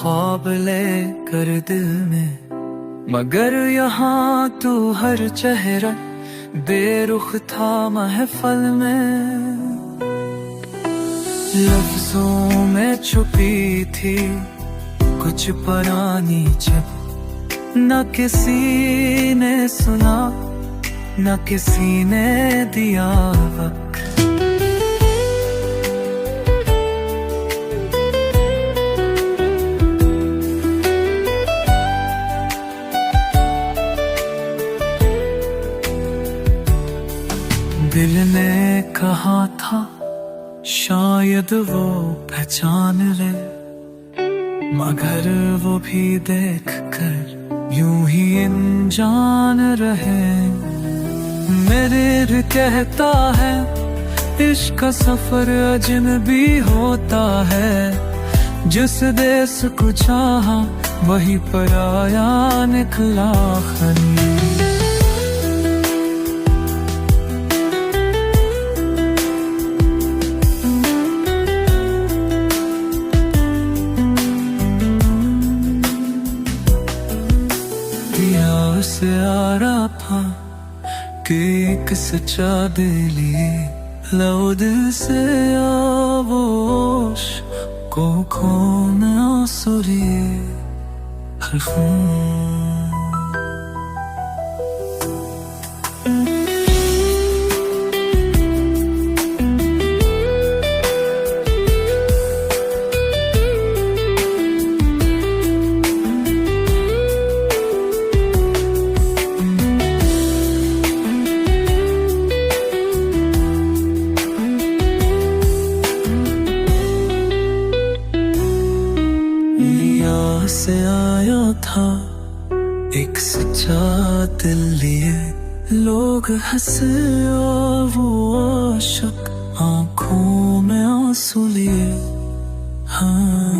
ख्वाब ले कर दिल में, मगर यहाँ तू हर चेहरा बेरुख था महफल में। लफ्जों में छुपी थी कुछ पुरानी जब, न किसी ने सुना न किसी ने दिया वक्त। दिल ने कहा था शायद वो पहचान ले, मगर वो भी देख कर यूं ही अनजान रहे। मेरे दिल कहता है इश्क का सफर अजनबी होता है, जिस देश को चाहा वही पराया निकला खनी। से आ रहा था कि एक सच्चा दिली लो दिल से आवोश को खोना आंसुरी हर खून। से आया था एक सच्चा दिल लिए, लोग हंसे और वो आशिक आंखों में आंसू लिए। हाँ